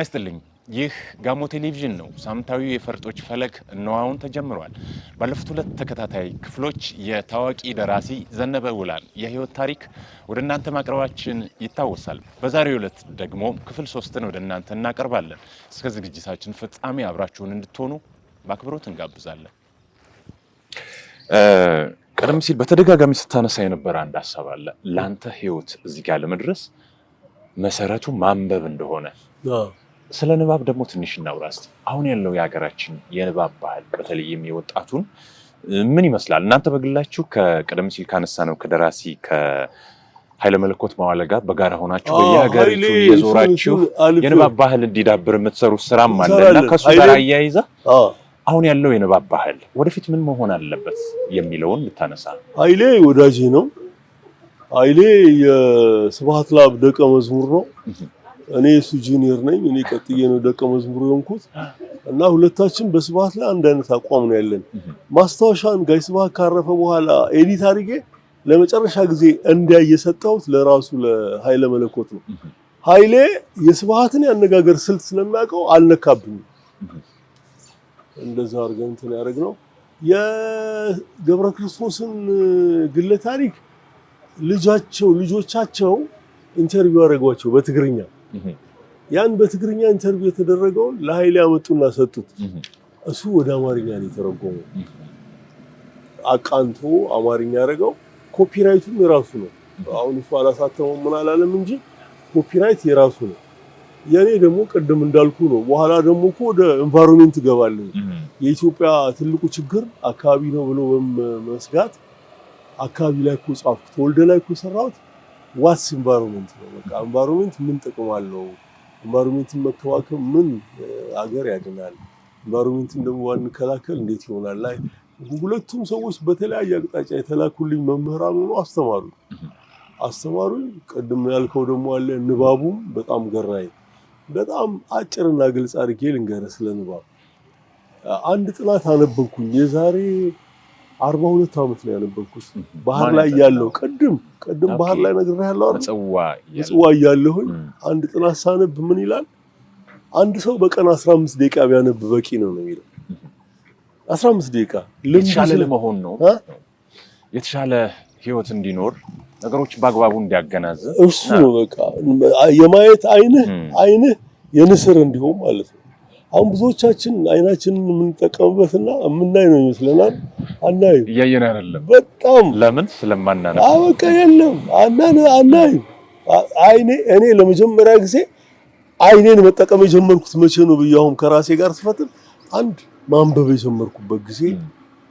ይስጥልኝ ይህ ጋሞ ቴሌቪዥን ነው። ሳምንታዊ የፈርጦች ፈለግ እነዋውን ተጀምሯል። ባለፉት ሁለት ተከታታይ ክፍሎች የታዋቂ ደራሲ ዘነበ ውላን የህይወት ታሪክ ወደ እናንተ ማቅረባችን ይታወሳል። በዛሬው ዕለት ደግሞ ክፍል 3ን ወደ እናንተ እናቀርባለን። እስከ ዝግጅታችን ፍጻሜ አብራችሁን እንድትሆኑ በአክብሮት እንጋብዛለን። ቀደም ሲል በተደጋጋሚ ስታነሳ የነበረ አንድ ሐሳብ አለ። ላንተ ህይወት እዚህ ጋር ለመድረስ መሰረቱ ማንበብ እንደሆነ ስለ ንባብ ደግሞ ትንሽ እናውራ እስቲ። አሁን ያለው የሀገራችን የንባብ ባህል በተለይም የወጣቱን ምን ይመስላል? እናንተ በግላችሁ ከቀደም ሲል ካነሳ ነው ከደራሲ ከኃይለ መለኮት ማዋለ ጋር በጋራ ሆናችሁ በየሀገሪቱ የዞራችሁ የንባብ ባህል እንዲዳብር የምትሰሩት ስራም አለና ከሱ ጋር አያይዛ አሁን ያለው የንባብ ባህል ወደፊት ምን መሆን አለበት የሚለውን ልታነሳ። ኃይሌ ወዳጄ ነው። ኃይሌ የስብሐት ላብ ደቀ መዝሙር ነው። እኔ እሱ ጁኒየር ነኝ። እኔ ቀጥዬ ነው ደቀ መዝሙር የሆንኩት እና ሁለታችን በስብሐት ላይ አንድ አይነት አቋም ነው ያለን። ማስታወሻን ጋይ ስብሐት ካረፈ በኋላ ኤዲት አድርጌ ለመጨረሻ ጊዜ እንዲያይ የሰጠሁት ለራሱ ለኃይለ መለኮት ነው። ኃይሌ የስብሐትን ያነጋገር ስልት ስለሚያውቀው አልነካብኝም። እንደዛ አድርገን እንትን ያደረግነው የገብረ ክርስቶስን ግለ ታሪክ ልጆቻቸው ኢንተርቪው አደረጓቸው በትግርኛ። ያን በትግርኛ ኢንተርቪው የተደረገውን ለኃይሌ አመጡና ሰጡት። እሱ ወደ አማርኛ ነው የተረጎመው። አቃንቶ አማርኛ ያደረገው። ኮፒራይቱም የራሱ ነው። አሁን እሱ አላሳተመው ምን አላለም እንጂ ኮፒራይት የራሱ ነው። የኔ ደግሞ ቀደም እንዳልኩ ነው። በኋላ ደግሞ እኮ ወደ ኤንቫይሮንመንት ገባለሁ። የኢትዮጵያ ትልቁ ችግር አካባቢ ነው ብሎ በመስጋት አካባቢ ላይ እኮ ጻፍኩት። ወልደ ላይ እኮ ሰራሁት ዋትስ ኤንቫይሮንመንት ነው። በቃ ኤንቫይሮንመንት ምን ጥቅም አለው? ኤንቫይሮንመንትን መከባከብ ምን አገር ያድናል? ኤንቫይሮንመንትን ደግሞ ዋንከላከል እንዴት ይሆናል? ላይ ሁለቱም ሰዎች በተለያየ አቅጣጫ የተላኩልኝ መምህራን ሆኖ አስተማሩኝ። ቀደም ያልከው ደግሞ አለ ንባቡም በጣም ገራይ። በጣም አጭርና ግልጽ አድርጌ ልንገርህ ስለ ንባብ። አንድ ጥናት አነበብኩኝ የዛሬ 42 ዓመት ነው ያነበብኩት። ባህር ላይ ያለው ቀደም ባህር ላይ ነግሬሃለሁ አይደል? ጽዋ ያለሁኝ አንድ ጥናት ሳነብ ምን ይላል? አንድ ሰው በቀን 15 ደቂቃ ቢያነብ በቂ ነው የሚለው። 15 ደቂቃ የተሻለ ለመሆን ነው። የተሻለ ህይወት እንዲኖር ነገሮች በአግባቡ እንዲያገናዘብ እሱ ነው በቃ የማየት አይንህ የንስር እንዲሆን ማለት ነው። አሁን ብዙዎቻችን አይናችንን የምንጠቀምበትና የምናይ ነው ይመስለናል። አናይ እያየን አይደለም። በጣም ለምን ስለማናነብ በቃ የለም አናይ። እኔ ለመጀመሪያ ጊዜ አይኔን መጠቀም የጀመርኩት መቼ ነው ብያውም ከራሴ ጋር ስፈትን አንድ ማንበብ የጀመርኩበት ጊዜ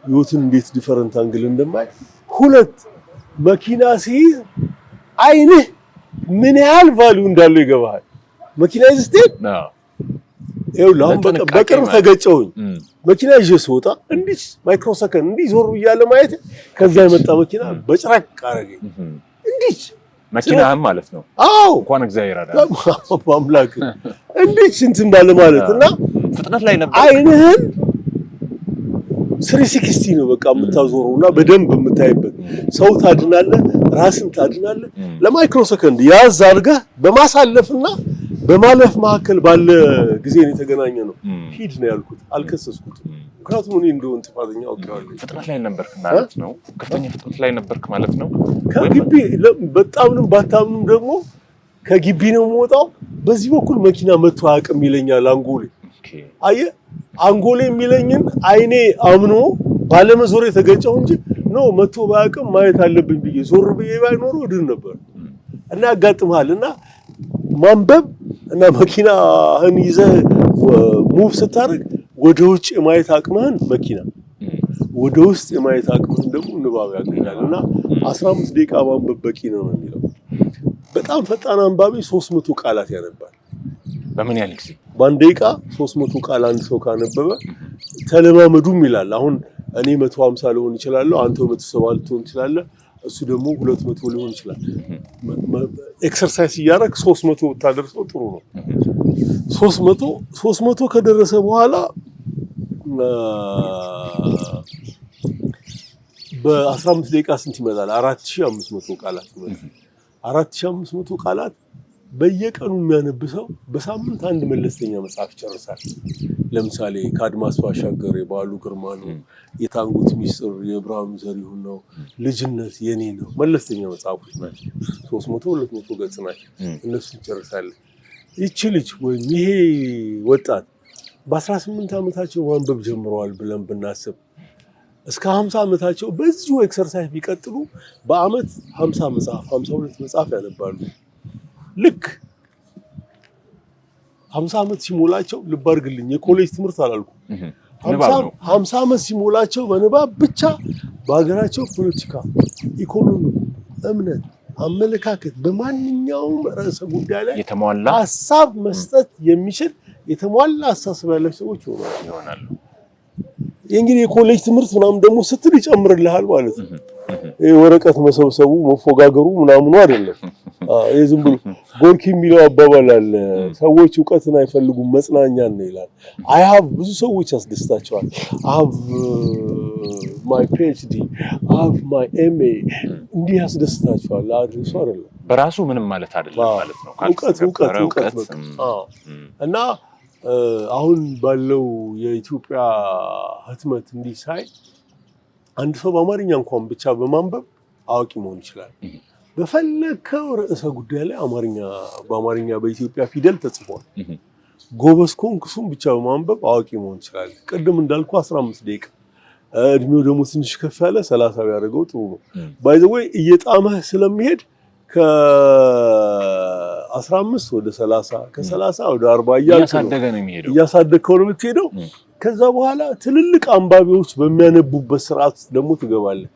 ህይወትን እንዴት ዲፈረንት አንግል እንደማይ፣ ሁለት መኪና ሲይዝ አይንህ ምን ያህል ቫልዩ እንዳለው ይገባሃል። መኪና ይዝስቴት ይኸውልህ በቅርብ ተገጨሁኝ። መኪና ይዤ ስወጣ እንዲህ ማይክሮ ሰከንድ እንዲህ ዞር ብያለሁ ማየት። ከዛ የመጣ መኪና በጭራቅ አረገኝ። እንዲህ መኪናህም ማለት ነው። አዎ እንኳን እግዚአብሔር አዳነ አምላክ እንዲህ እንትን ባለ ማለት እና ፍጥነት ላይ ነበር አይንህን 360 ነው በቃ የምታዞረውና በደንብ የምታይበት። ሰው ታድናለህ፣ ራስን ታድናለህ። ለማይክሮ ሰከንድ ያዝ አድርገህ በማሳለፍና በማለፍ መካከል ባለ ጊዜ ነው የተገናኘ ነው። ሂድ ነው ያልኩት፣ አልከሰስኩትም። ምክንያቱም እኔ እንደውን ጥፋተኛ አውቄዋለሁ። ፍጥነት ላይ ነበርክ ማለት ነው። ከፍተኛ ፍጥነት ላይ ነበርክ ማለት ነው። ከግቢ በጣምንም ባታምንም ደግሞ ከግቢ ነው የምወጣው። በዚህ በኩል መኪና መጥቶ አያውቅም ይለኛል አንጎሌ። አየህ አንጎሌ የሚለኝን አይኔ አምኖ ባለመዞር የተገጨው እንጂ ነው መጥቶ ባያውቅም ማየት አለብኝ ብዬ ዞር ብዬ ባይኖር ወድን ነበር። እና ያጋጥማልና ማንበብ እና መኪናህን ይዘህ ሙቭ ስታደርግ ወደ ውጭ የማየት አቅምህን መኪና ወደ ውስጥ የማየት አቅምህን ደግሞ ንባብ ያገኛልና 15 ደቂቃ ማንበብ በቂ ነው የሚለው። በጣም ፈጣን አንባቢ 300 ቃላት ያነባል። በምን ያህል ጊዜ? በአንድ ደቂቃ 300 ቃል አንድ ሰው ካነበበ ተለማመዱም ይላል። አሁን እኔ 150 ሊሆን ይችላል፣ አንተ 170 ልትሆን ትችላለህ፣ እሱ ደግሞ 200 ሊሆን ይችላል። ኤክሰርሳይዝ እያደረግ 300 ብታደርሰው ጥሩ ነው። 300 ከደረሰ በኋላ በ15 ደቂቃ ስንት ይመጣል? 4500 ቃላት ይመጣል። 4500 ቃላት በየቀኑ የሚያነብሰው በሳምንት አንድ መለስተኛ መጽሐፍ ይጨርሳል። ለምሳሌ ከአድማስ ባሻገር የበዓሉ ግርማ ነው፣ የታንጉት ሚስጥር የብርሃኑ ዘሪሁን ነው፣ ልጅነት የኔ ነው። መለስተኛ መጽሐፎች ናቸው። 300-200 ገጽ ናቸው። እነሱን ይጨርሳል። ይቺ ልጅ ወይም ይሄ ወጣት በ18 ዓመታቸው ማንበብ ጀምረዋል ብለን ብናስብ እስከ 50 ዓመታቸው በዚሁ ኤክሰርሳይዝ ቢቀጥሉ በአመት 50 መጽሐፍ 52 መጽሐፍ ያነባሉ። ልክ 50 ዓመት ሲሞላቸው ልብ አድርግልኝ፣ የኮሌጅ ትምህርት አላልኩም። 50 ዓመት ሲሞላቸው በንባብ ብቻ በሀገራቸው ፖለቲካ፣ ኢኮኖሚ፣ እምነት፣ አመለካከት በማንኛውም ርዕሰ ጉዳይ ላይ የተሟላ ሀሳብ መስጠት የሚችል የተሟላ አስተሳሰብ ያላቸው ሰዎች ይሆናሉ። የእንግዲህ የኮሌጅ ትምህርት ምናምን ደግሞ ስትል ይጨምርልሃል ማለት ነው። ወረቀት መሰብሰቡ መፎጋገሩ ምናምኑ አይደለም። ዝም ብሎ ጎርኪ የሚለው አባባል አለ፣ ሰዎች እውቀትን አይፈልጉም መጽናኛን ነው ይላል። ብዙ ሰዎች ያስደስታቸዋል። ማይ ፒኤችዲ ማይ ኤምኤ እንዲህ ያስደስታቸዋል። አድርሶ አይደለም በራሱ ምንም ማለት አይደለም ማለት ነው። እውቀት እና አሁን ባለው የኢትዮጵያ ህትመት እንዲህ ሳይ አንድ ሰው በአማርኛ እንኳን ብቻ በማንበብ አዋቂ መሆን ይችላል። በፈለከው ርዕሰ ጉዳይ ላይ በአማርኛ በኢትዮጵያ ፊደል ተጽፏል። ጎበዝ ከሆንክ እሱን ብቻ በማንበብ አዋቂ መሆን ይችላል። ቅድም እንዳልኩ 15 ደቂቃ እድሜው ደግሞ ትንሽ ከፍ ያለ 30 ቢያደርገው ጥሩ ነው። ባይ ዘ ወይ እየጣመህ ስለሚሄድ ከ15 ወደ 30 ከ30 ወደ 40 እያሳደገው ነው የምትሄደው። ከዛ በኋላ ትልልቅ አንባቢዎች በሚያነቡበት ስርዓት ደግሞ ትገባለህ።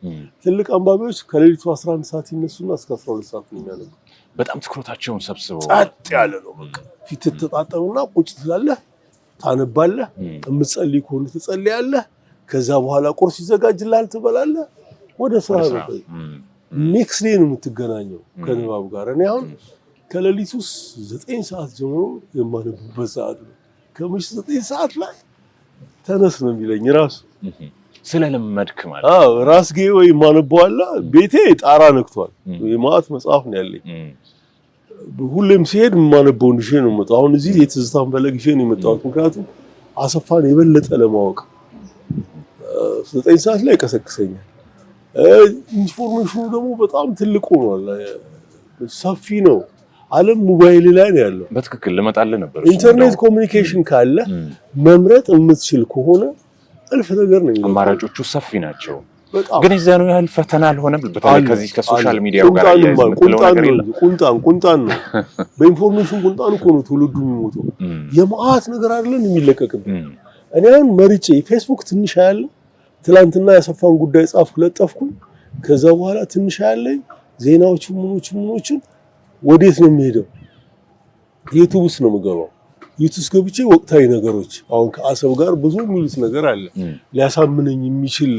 ትልልቅ አንባቢዎች ከሌሊቱ 11 ሰዓት ይነሱና እስከ 12 ሰዓት ነው የሚያነቡት። በጣም ትኩረታቸውን ሰብስበው ጸጥ ያለ ነው። በቃ ፊት ተጣጣውና ቁጭ ትላለህ፣ ታነባለህ፣ የምትጸልይ ከሆነ ትጸልያለህ። ከዛ በኋላ ቁርስ ይዘጋጅልሃል፣ ትበላለህ፣ ወደ ስራ ነው። ኔክስት ዴይ ነው የምትገናኘው ከንባብ ጋር። እኔ አሁን ከሌሊቱ 9 ሰዓት ጀምሮ የማነብበት ሰዓት ነው። ከምሽቱ 9 ሰዓት ላይ ተነስ ነው የሚለኝ ራሱ ስለለመድክ ማለት ነው። ራስጌ ወይ ማነበዋላ ቤቴ ጣራ ነክቷል። የማዕት መጽሐፍ ነው ያለኝ። ሁሌም ሲሄድ የማነበው እንዲሽ ነው የምመጣው። አሁን እዚህ የትዝታን ፈለግ ይዤ ነው የመጣሁት። ምክንያቱም አሰፋን የበለጠ ለማወቅ 9 ሰዓት ላይ ቀሰቅሰኛል። ኢንፎርሜሽኑ ደግሞ በጣም ትልቅ ሆኗል፣ ሰፊ ነው። ዓለም ሞባይል ላይ ነው ያለው። በትክክል ልመጣልህ ነበር። ኢንተርኔት ኮሙኒኬሽን ካለ መምረጥ የምትችል ከሆነ እልፍ ነገር ነው። አማራጮቹ ሰፊ ናቸው። ግን የዚያኑ ያህል ፈተና አልሆነም። በተለይ ከዚህ ከሶሻል ሚዲያው ጋር ቁንጣን ነው። በኢንፎርሜሽን ቁንጣን እኮ ነው ትውልዱ የሚሞተው። የማአት ነገር አይደለም የሚለቀቅብን። እኔ አሁን መርጬ ፌስቡክ ትንሽ ያለው ትላንትና ያሰፋን ጉዳይ ጻፍኩ ለጠፍኩኝ። ከዛ በኋላ ትንሽ ያለኝ ዜናዎቹ ምኖችን ወዴት ነው የሚሄደው? ዩቲዩብስ ነው የምገባው። ዩቲዩብስ ገብቼ ወቅታዊ ነገሮች አሁን ከአሰብ ጋር ብዙ የሚሉት ነገር አለ፣ ሊያሳምነኝ የሚችል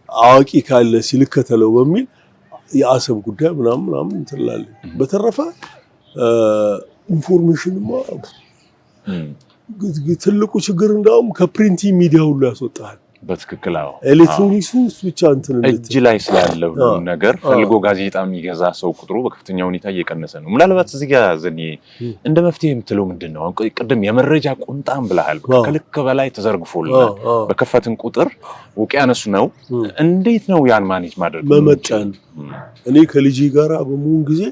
አዋቂ ካለ ሲልከተለው በሚል የአሰብ ጉዳይ ምናምን እንትላለሁ። በተረፈ ኢንፎርሜሽንማ ትልቁ ችግር እንዳውም ከፕሪንት ሚዲያ ሁሉ ያስወጣል። በትክክል አዎ። ኤሌክትሮኒክሱ ብቻ እንትን እጅ ላይ ስላለው ነገር ፈልጎ ጋዜጣ የሚገዛ ሰው ቁጥሩ በከፍተኛ ሁኔታ እየቀነሰ ነው። ምናልባት እዚህ ጋር ዘኔ እንደ መፍትሄ የምትለው ምንድን ነው? ቅድም የመረጃ ቁንጣም ብለሃል። ከልክ በላይ ተዘርግፎልናል። በከፈትን ቁጥር ውቅያኖስ ነው። እንዴት ነው ያን ማኔጅ ማድረግ መመጠን? እኔ ከልጄ ጋር በመሆን ጊዜ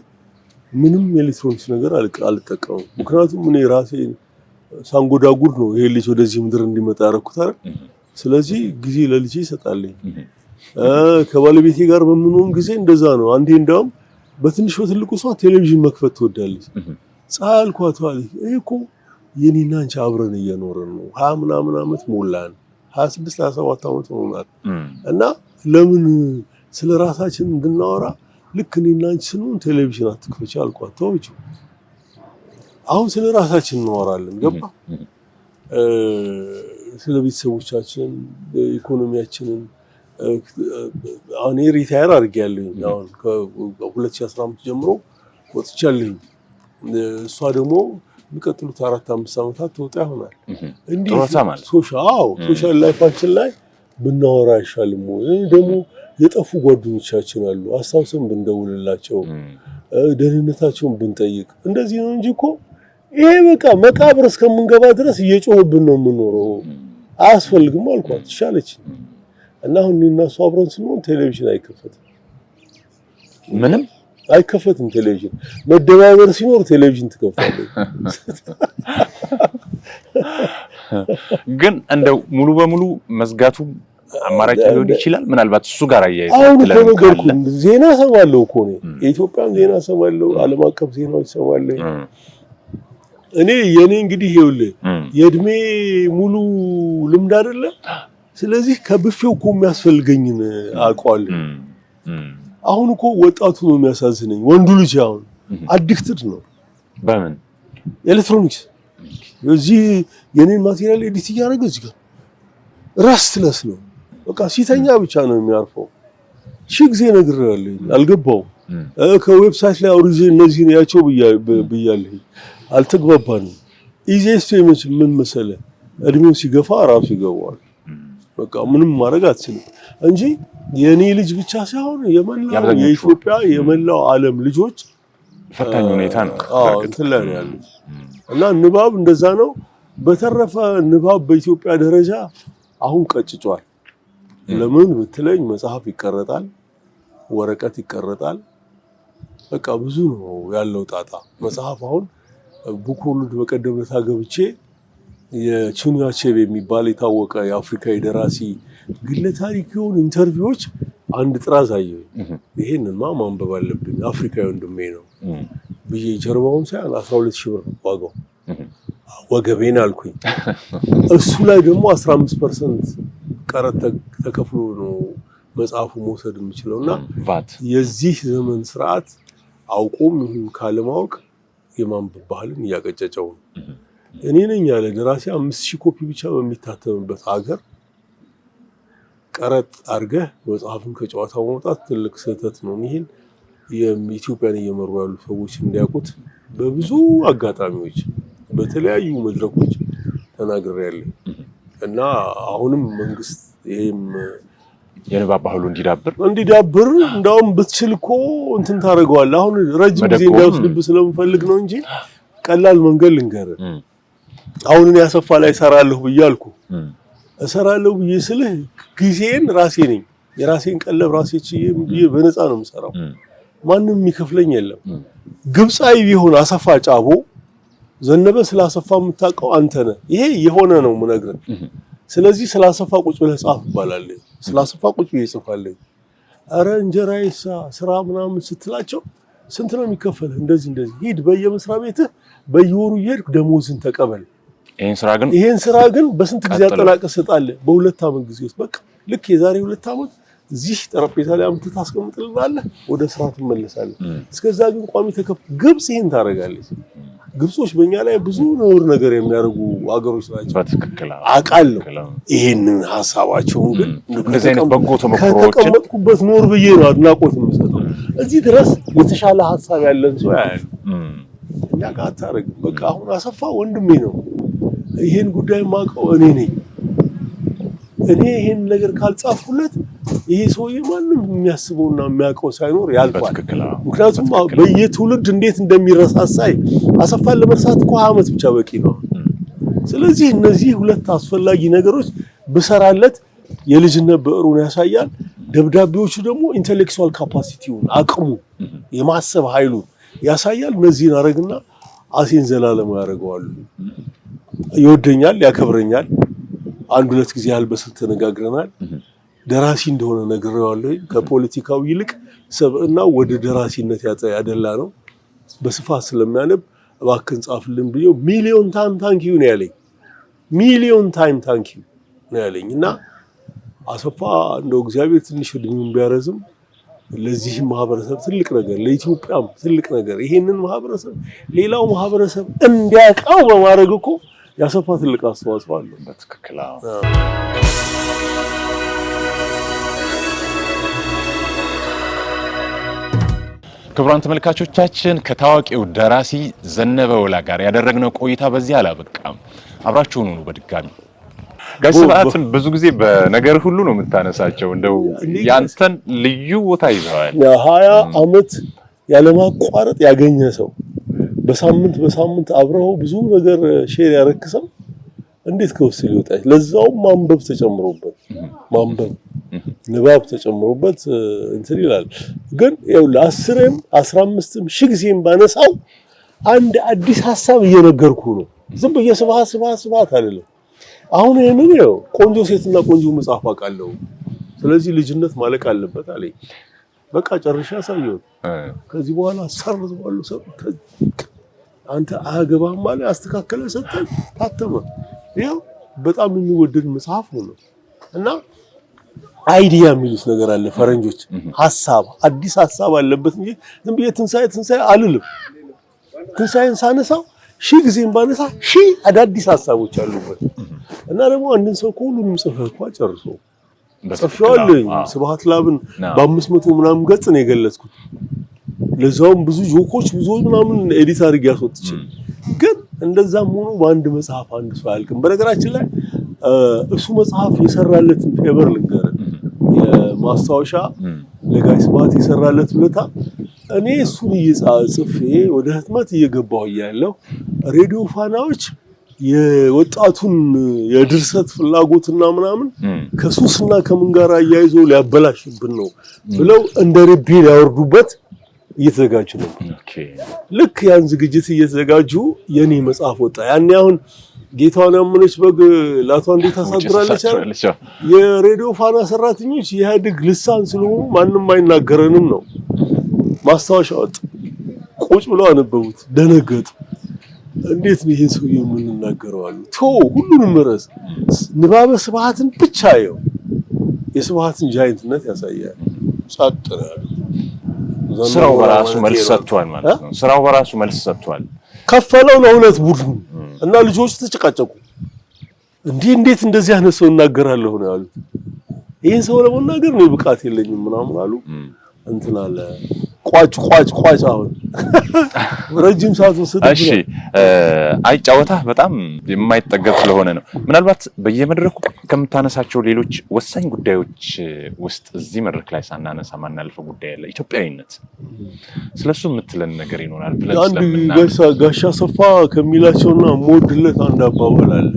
ምንም ኤሌክትሮኒክስ ነገር አልጠቀምም። ምክንያቱም እኔ ራሴ ሳንጎዳጉድ ነው ይሄ ልጅ ወደዚህ ምድር እንዲመጣ ያደረኩት አይደል? ስለዚህ ጊዜ ለልጄ ይሰጣልኝ። ከባለቤቴ ጋር በምንሆን ጊዜ እንደዛ ነው። አንዴ እንዳውም በትንሽ በትልቁ ሰው ቴሌቪዥን መክፈት ትወዳለች። ፀሐይ አልኳት አለች። ይሄ እኮ የኔና አንቺ አብረን እየኖርን ነው። 20 ምናምን ዓመት ሞላን፣ 26 27 ዓመት ሆኖናል። እና ለምን ስለ ራሳችን እንድናወራ ልክ እኔና አንቺ ስንሆን ቴሌቪዥን አትክፈች አልኳት። ተወች። አሁን ስለ ራሳችን እናወራለን። ገባ? ስለ ቤተሰቦቻችን፣ ኢኮኖሚያችንን አሁን ሪታየር አድርጌያለሁ። አሁን ከ2015 ጀምሮ ወጥቻለሁ። እሷ ደግሞ የሚቀጥሉት 4-5 ዓመታት ትወጣ ይሆናል። እንዴ ሶሻል ላይፋችን ላይ ብናወራ አይሻልም ወይ? ደግሞ የጠፉ ጓደኞቻችን አሉ፣ አስታውሰን ብንደውልላቸው። ደህንነታቸውን ብንጠይቅ እንደዚህ ነው እንጂ እኮ ይሄ በቃ መቃብር እስከምንገባ ድረስ እየጮህብን ነው የምንኖረው አያስፈልግም አልኳት ሻለች እና አሁን እኔና እሷ አብረን ስንሆን ቴሌቪዥን አይከፈትም ምንም አይከፈትም ቴሌቪዥን መደባበር ሲኖር ቴሌቪዥን ትከፍታለች ግን እንደው ሙሉ በሙሉ መዝጋቱ አማራጭ ሊሆን ይችላል ምናልባት እሱ ጋር አያይዘው ለምን ዜና ሰማለሁ እኮ ነው የኢትዮጵያን ዜና ሰማለሁ ዓለም አቀፍ ዜናዎች ሰማለሁ እኔ የኔ እንግዲህ ይኸውልህ የእድሜ ሙሉ ልምድ አይደለ ስለዚህ ከብፌው እኮ የሚያስፈልገኝን አውቀዋለሁ አሁን እኮ ወጣቱ ነው የሚያሳዝነኝ ወንዱ ልጅ አሁን አዲክትድ ነው በምን ኤሌክትሮኒክስ እዚህ የኔን ማቴሪያል ኤዲት እያደረገ እዚህ ጋር ራስትለስ ነው በቃ ሲተኛ ብቻ ነው የሚያርፈው ሺህ ነግሬያለሁ አልገባው ከዌብሳይት ላይ አውርጄ እነዚህ ነው ያቸው ብያለሁ አልተግባባንም ኢዜስቱ ምን መሰለ እድሜው ሲገፋ ራሱ ይገባዋል በቃ ምንም ማድረግ አትችልም እንጂ የኔ ልጅ ብቻ ሳይሆን የመላው የኢትዮጵያ የመላው ዓለም ልጆች ፈታኝ ሁኔታ ነው እንትን ላይ ያሉት እና ንባብ እንደዛ ነው በተረፈ ንባብ በኢትዮጵያ ደረጃ አሁን ቀጭጯል ለምን ብትለኝ መጽሐፍ ይቀረጣል ወረቀት ይቀረጣል በቃ ብዙ ነው ያለው ጣጣ መጽሐፍ አሁን ቡክወርልድ በቀደም ለታ ገብቼ የቺኑያ አቼቤ የሚባል የታወቀ የአፍሪካዊ ደራሲ ግለ ታሪኩን ኢንተርቪዎች አንድ ጥራዝ አየሁ ይሄንማ ማንበብ አለብኝ አፍሪካዊ ወንድሜ ነው ብዬ ጀርባውን ሳይሆን 12000 ብር ዋጋው ወገቤን አልኩኝ እሱ ላይ ደግሞ 15% ቀረጥ ተከፍሎ ነው መጽሐፉ መውሰድ የሚችለውና የዚህ ዘመን ስርዓት አውቆም ይሁን ካለማወቅ የማንበብ ባህልን እያቀጨጨው ነው እኔ ነኝ ያለ ደራሲ 5000 ኮፒ ብቻ በሚታተምበት ሀገር ቀረጥ አርገህ መጽሐፉን ከጨዋታው ማውጣት ትልቅ ስህተት ነው ይሄን የኢትዮጵያን እየመሩ ያሉ ሰዎች እንዲያውቁት በብዙ አጋጣሚዎች በተለያዩ መድረኮች ተናግሬያለሁ እና አሁንም መንግስት ይሄም የንባብ ባህሉ እንዲዳብር እንደውም ብትችልኮ እንትን ታረጋዋለህ አሁን ረጅም ጊዜ እንዲያወስድብ ስለምፈልግ ነው እንጂ ቀላል መንገድ ልንገር አሁን እኔ አሰፋ ላይ ሰራለሁ ብያልኩ እሰራለሁ ብዬ ስልህ ጊዜን ራሴ ነኝ የራሴን ቀለብ ራሴ ችዬ በነፃ ነው የምሰራው ማንንም የሚከፍለኝ የለም ግብጻዊ ቢሆን አሰፋ ጫቦ ዘነበ ስላሰፋ የምታውቀው አንተ ነህ ይሄ የሆነ ነው ምነግርህ ስለዚህ ስላሰፋ ቁጭ ብለህ ጻፍ ይባላል ስላሰፋ ቁጭ ብለህ ይጽፋል አረ እንጀራዬሳ ስራ ምናምን ስትላቸው ስንት ነው የሚከፈልህ እንደዚህ ሂድ በየመስሪያ ቤትህ በየወሩ ይሄድክ ደሞዝን ተቀበል ይሄን ስራ ግን በስንት ጊዜ አጠናቀህ ሰጣለህ በሁለት አመት ጊዜ ውስጥ በቃ ልክ የዛሬ 2 አመት እዚህ ጠረጴዛ ላይ አምጥተህ ታስቀምጥልናለህ ወደ ስራ ትመለሳለህ እስከዛ ግን ቋሚ ተከፍል ግብጽ ይሄን ታረጋለች ግብጾች በእኛ ላይ ብዙ ነውር ነገር የሚያደርጉ አገሮች ናቸው በትክክል አቃለሁ ይሄንን ሐሳባቸውን ግን እንደዚህ አይነት በጎ ተሞክሮዎች ከተቀመጥኩበት ኖር ብዬ ነው አድናቆት የምሰጠው እዚህ ድረስ የተሻለ ሐሳብ ያለን ሰው ያያል ያጋታረግ በቃ አሁን አሰፋ ወንድሜ ነው ይሄን ጉዳይ ማቀው እኔ ነኝ እኔ ይሄን ነገር ካልጻፍኩለት ይሄ ሰውዬ ማንንም የሚያስበውና የሚያውቀው ሳይኖር ያልፋል ምክንያቱም በየትውልድ እንዴት እንደሚረሳሳይ አሰፋን ለመርሳት እኮ 20 አመት ብቻ በቂ ነው ስለዚህ እነዚህ ሁለት አስፈላጊ ነገሮች በሰራለት የልጅነት ብዕሩን ያሳያል ደብዳቤዎቹ ደግሞ ኢንተሌክቹዋል ካፓሲቲውን አቅሙ የማሰብ ኃይሉ ያሳያል እነዚህን አረግና አሴን ዘላለም ያደርገዋል ይወደኛል ያከብረኛል አንድ ሁለት ጊዜ ያልበሰል ተነጋግረናል ደራሲ እንደሆነ ነግሬዋለሁ ከፖለቲካው ይልቅ ሰብዕና ወደ ደራሲነት ያደላ ነው በስፋት ስለሚያነብ እባክህን ጻፍልን ብዬው ሚሊዮን ታይም ታንኪዩ ነው ያለኝ ሚሊዮን ታይም ታንኪዩ ነው ያለኝና አሰፋ እንደው እግዚአብሔር ትንሽ እድሜውን ቢያረዝም ለዚህ ማህበረሰብ ትልቅ ነገር ለኢትዮጵያም ትልቅ ነገር ይሄንን ማህበረሰብ ሌላው ማህበረሰብ እንዲያውቀው በማድረግ እኮ ያሰፋ ትልቅ አስተዋጽኦ አለው በትክክል ክቡራን ተመልካቾቻችን ከታዋቂው ደራሲ ዘነበ ወላ ጋር ያደረግነው ቆይታ በዚህ አላበቃም አብራችሁን ሁኑ በድጋሚ ጋስባትን ብዙ ጊዜ በነገር ሁሉ ነው የምታነሳቸው እንደው ያንተን ልዩ ቦታ ይዘዋል የ20 አመት ያለማቋረጥ ያገኘ ሰው በሳምንት አብረው ብዙ ነገር ሼር ያረክሰው እንዴት ከውስጥ ሊወጣ ለዛው ማንበብ ተጨምሮበት ንባብ ተጨምሮበት እንትን ይላል ግን ያው ለ10ም 15ም ሺህ ጊዜም ባነሳው አንድ አዲስ ሐሳብ እየነገርኩ ነው ዝም ብዬ ስብሃት አይደለም አሁን ይሄንን ነው ቆንጆ ሴትና ቆንጆ መጽሐፍ አቃለው ስለዚህ ልጅነት ማለቅ አለበት አለኝ በቃ ጨርሻ ሳይሆን ከዚህ በኋላ ሰርዝባሉ ሰው አንተ አገባም ማለት አስተካከለ ሰጠኝ ታተመ ያው በጣም የሚወደድ መጽሐፍ ነው እና አይዲያ የሚሉት ነገር አለ ፈረንጆች ሐሳብ አዲስ ሐሳብ አለበት እንጂ ዝም ብዬ ትንሳኤ አልልም ትንሳኤን ሳነሳው ሺህ ጊዜም ባነሳ ሺህ አዳዲስ ሐሳቦች አሉበት እና ደግሞ አንድን ሰው ሁሉንም ጽፈህ ጨርሶ ጽፈዋለኝ ስብሐት ላብን በ500 ምናምን ገጽ ነው የገለጽኩት ለዛውም ብዙ ጆኮች ብዙ ምናምን ኤዲት አድርጌ ያስወጥቼ ግን እንደዛም ሆኖ በአንድ መጽሐፍ አንድ ሰው አያልቅም በነገራችን ላይ እሱ መጽሐፍ የሰራለትን ፌቨር ልንገር የማስታወሻ ለጋይ ስብሐት የሰራለት ለታ እኔ እሱን እየጻፍኩ ወደ ህትመት እየገባሁ ያለው ሬዲዮ ፋናዎች የወጣቱን የድርሰት ፍላጎትና ምናምን ከሱስና ከምን ጋር አያይዞ ሊያበላሽብን ነው ብለው እንደ ርቢ ያወርዱበት እየተዘጋጁ ነው ልክ ያን ዝግጅት እየተዘጋጁ የኔ መጽሐፍ ወጣ ያኔ አሁን ጌታውን ያመነች በግ ላቷ እንዴት አሳድራለች የሬዲዮ ፋና ሰራተኞች የኢህአዴግ ልሳን ስለሆኑ ማንንም አይናገረንም ነው ማስታወሻ ወጥ ቁጭ ብለው አነበቡት ደነገጡ እንዴት ነው ይሄን ሰው የምንናገረው አሉ ሁሉንም ርዕስ ንባበ ስብሐትን ብቻ ነው የስብሐትን ጃይንትነት ያሳያል ጻጥራል ስራው በራሱ መልስ ሰጥቷል ማለት ነው ስራው በራሱ መልስ ሰጥቷል ከፈለው ለሁለት ቡድን እና ልጆች ተጨቃጨቁ እንዴት እንደዚህ አይነት ሰው እናገራለሁ ነው ያሉት ይሄን ሰው ለመናገር ነው ብቃት የለኝም ምናምን አሉ እንትን አለ ቋጭ አሁን ረጅም ሰዓት ወሰደ እሺ አይጫወታ በጣም የማይጠገብ ስለሆነ ነው ምናልባት በየመድረኩ ከምታነሳቸው ሌሎች ወሳኝ ጉዳዮች ውስጥ እዚህ መድረክ ላይ ሳናነሳ ማናልፈው ጉዳይ አለ ኢትዮጵያዊነት ስለሱ የምትለን ነገር ይኖራል ብለን ስለምናነሳ ጋሻ ሰፋ ከሚላቸውና ሞድለት አንድ አባባል አለ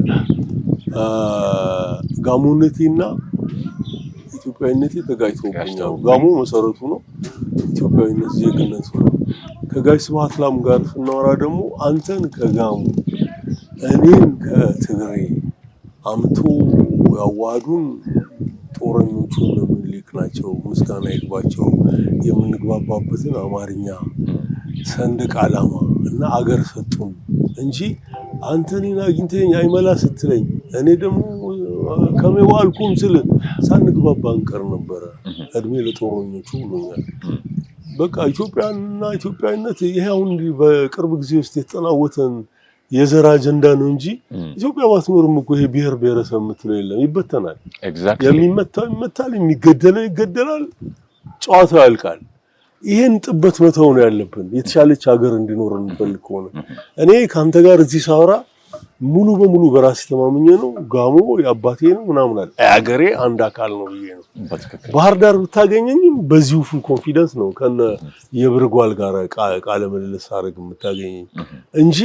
ጋሞነቴና ኢትዮጵያዊነቴ ተጋጭቶብኛል ጋሞ መሰረቱ ነው ኢትዮጵያዊነት ዜግነት ነው ከጋሽ ስብሐት ላም ጋር ስናወራ ደግሞ አንተን ከጋሞ እኔን ከትግሬ አምቶ ያዋዱን ጦረኞቹ ለምንልክ ናቸው ምስጋና ይግባቸው የምንግባባበትን አማርኛ ሰንደቅ ዓላማ እና አገር ሰጡን እንጂ አንተኔን አግኝተኝ አይመላ ስትለኝ እኔ ደግሞ ከመዋልኩም ስለ ሳንግባባ እንቀር ነበር እድሜ ለጦረኞቹ ብሎኛል በቃ ኢትዮጵያና ኢትዮጵያዊነት ይሄ አሁን በቅርብ ጊዜ ውስጥ የተጠናወተን የዘር አጀንዳ ነው እንጂ ኢትዮጵያ ባትኖርም እኮ ይሄ ብሔር ብሔረሰብ የምትለው የለም ይበተናል የሚመታው ይመታል የሚገደለው ይገደላል ጨዋታው ያልቃል ይሄን ጥበት መተው ነው ያለብን የተሻለች ሀገር እንዲኖር እንፈልግ ሆነ እኔ ካንተ ጋር እዚህ ሳወራ ሙሉ በሙሉ በራስ ተማምኜ ነው ጋሞ ያባቴ ነው ምናምን አለ አገሬ አንድ አካል ነው ብዬ ነው ባህር ዳር ብታገኘኝም በዚሁ ፉል ኮንፊደንስ ነው ከነ የብርጓል ጋር ቃለ መልስ አረግ የምታገኘኝ እንጂ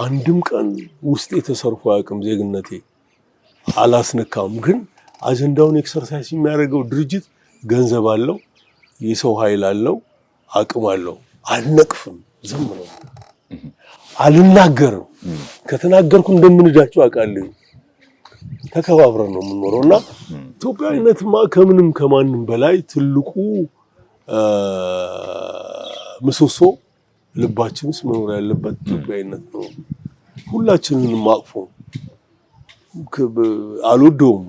አንድም ቀን ውስጥ የተሰርፎ አቅም ዜግነቴ አላስነካም ግን አጀንዳውን ኤክሰርሳይዝ የሚያደርገው ድርጅት ገንዘብ አለው የሰው ኃይል አለው አቅም አለው አልነቅፍም ዝም ነው አልናገርም ከተናገርኩ እንደምንዳቸው አቃለኝ ተከባብረን ነው የምንኖረውና ኢትዮጵያዊነትማ ከምንም ከማንም በላይ ትልቁ ምሰሶ ልባችንስ መኖር ያለበት ኢትዮጵያዊነት ነው ሁላችንንም አቅፎ አልወደውም